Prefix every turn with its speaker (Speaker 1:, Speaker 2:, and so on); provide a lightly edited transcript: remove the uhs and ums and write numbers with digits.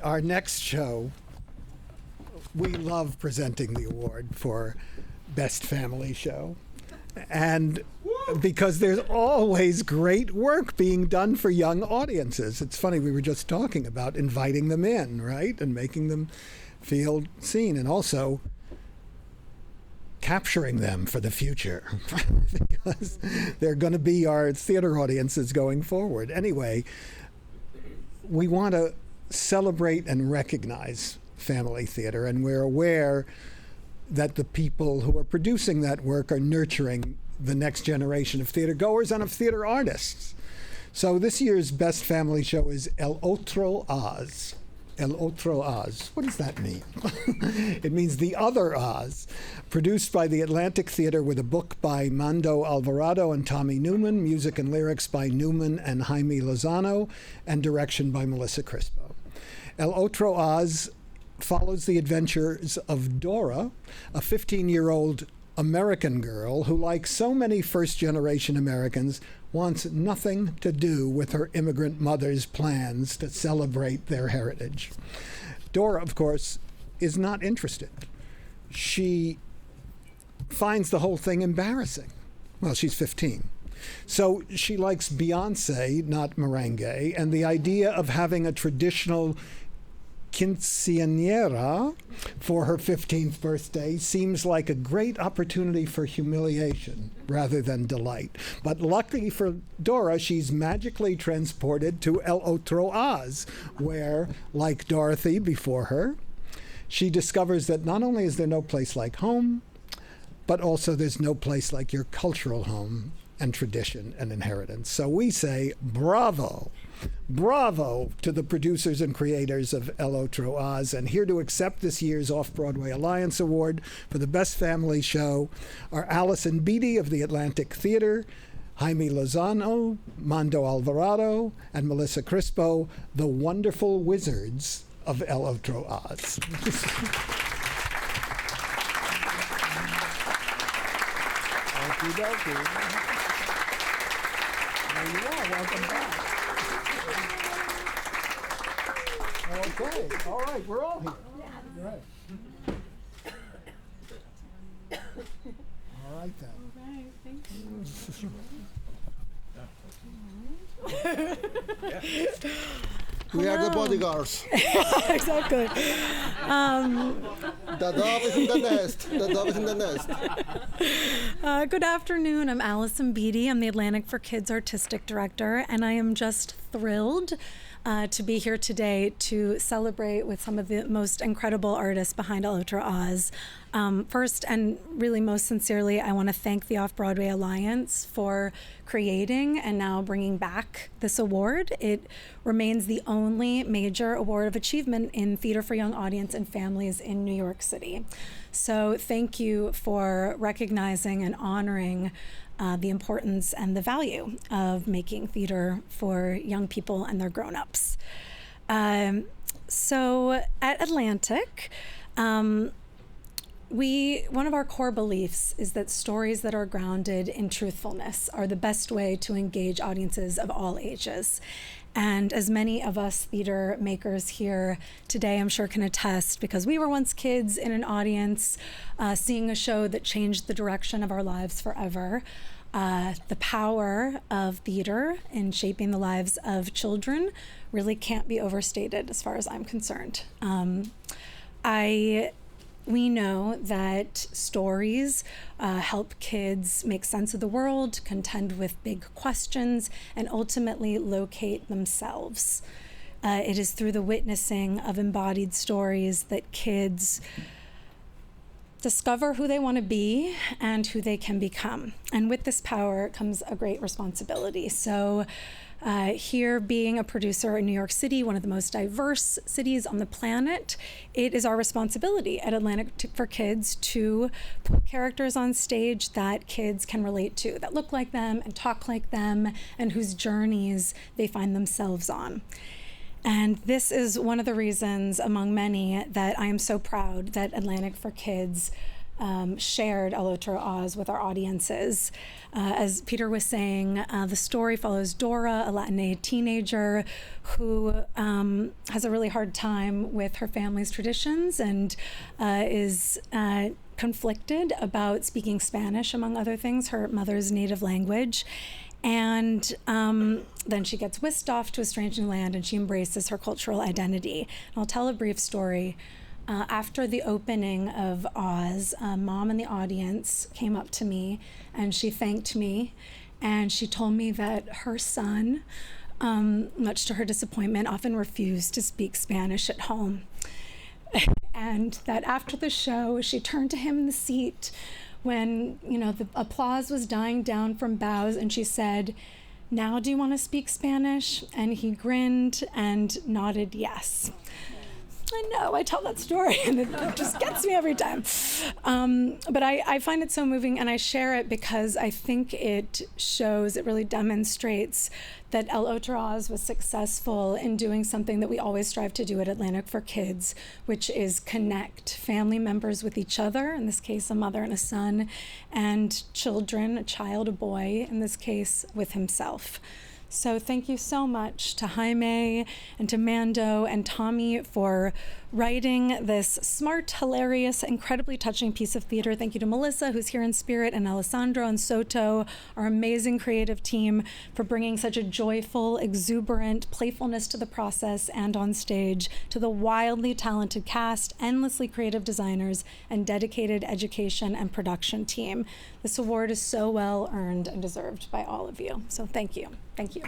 Speaker 1: our next show, we love presenting the award for Best Family Show. And because there's always great work being done for young audiences. It's funny, we were just talking about inviting them in, right? And making them feel seen, and also capturing them for the future because they're going to be our theater audiences going forward. Anyway, we want to celebrate and recognize family theater, and we're aware that the people who are producing that work are nurturing the next generation of theater goers and of theater artists. So this year's Best Family Show is El Otro Oz. El Otro Oz. What does that mean? It means The Other Oz. Produced by the Atlantic Theater with a book by Mando, Alvarado, and Tommy Newman, music and lyrics by Newman and Jaimie Lozano, and direction by Melissa Crispo. El Otro Oz follows the adventures of Dora, a 15-year-old American girl who, like so many first-generation Americans, wants nothing to do with her immigrant mother's plans to celebrate their heritage. Dora, of course, is not interested. She finds the whole thing embarrassing. Well, she's 15. So she likes Beyonce, not merengue, and the idea of having a traditional quinceañera for her 15th birthday seems like a great opportunity for humiliation rather than delight. But luckily for Dora, she's magically transported to El Otro Oz, where, like Dorothy before her, she discovers that not only is there no place like home, but also there's no place like your cultural home and tradition and inheritance. So we say bravo. Bravo to the producers and creators of El Otro Oz. And here to accept this year's Off-Broadway Alliance Award for the Best Family Show are Alison Beatty of the Atlantic Theater, Jaimie Lozano, Mando Alvarado, and Melissa Crispo, the wonderful wizards of El Otro Oz. Okie dokie. There you are. Welcome back. Okay. All right. We're all here. Right. All right then.
Speaker 2: All right. Thank you.
Speaker 3: We are the bodyguards.
Speaker 2: Exactly.
Speaker 3: The dove is in the nest. The dove is in the nest.
Speaker 2: Good afternoon. I'm Alison Beatty. I'm the Atlantic for Kids Artistic Director, and I am just thrilled to be here today to celebrate with some of the most incredible artists behind El Otro Oz. First, and really most sincerely, I want to thank the Off-Broadway Alliance for creating and now bringing back this award. It remains the only major award of achievement in theater for young audience and families in New York City. So thank you for recognizing and honoring the importance and the value of making theater for young people and their grown-ups. So at Atlantic, one of our core beliefs is that stories that are grounded in truthfulness are the best way to engage audiences of all ages. And as many of us theater makers here today, I'm sure can attest, because we were once kids in an audience seeing a show that changed the direction of our lives forever. The power of theater in shaping the lives of children really can't be overstated as far as I'm concerned. We know that stories help kids make sense of the world, contend with big questions, and ultimately locate themselves. It is through the witnessing of embodied stories that kids discover who they want to be and who they can become. And with this power comes a great responsibility. So here, being a producer in New York City, one of the most diverse cities on the planet, it is our responsibility at Atlantic for Kids to put characters on stage that kids can relate to, that look like them and talk like them, and whose journeys they find themselves on. And this is one of the reasons, among many, that I am so proud that Atlantic for Kids shared El Otro Oz with our audiences. As Peter was saying, the story follows Dora, a Latina teenager who has a really hard time with her family's traditions and is conflicted about speaking Spanish, among other things, her mother's native language. And then she gets whisked off to a strange new land and she embraces her cultural identity. And I'll tell a brief story. After the opening of Oz, a mom in the audience came up to me and she thanked me and she told me that her son, much to her disappointment, often refused to speak Spanish at home. And that after the show, she turned to him in the seat when, the applause was dying down from bows and she said, "Now do you want to speak Spanish?" And he grinned and nodded yes. I know, I tell that story and it just gets me every time. But I find it so moving and I share it because I think it really demonstrates that El Otro Oz was successful in doing something that we always strive to do at Atlantic for Kids, which is connect family members with each other, in this case a mother and a son, and children, a child, a boy, in this case with himself. So thank you so much to Jaimie and to Mando and Tommy for writing this smart, hilarious, incredibly touching piece of theater. Thank you to Melissa, who's here in spirit, and Alessandro and Soto, our amazing creative team, for bringing such a joyful, exuberant playfulness to the process and on stage, to the wildly talented cast, endlessly creative designers, and dedicated education and production team. This award is so well earned and deserved by all of you. So thank you. Thank you.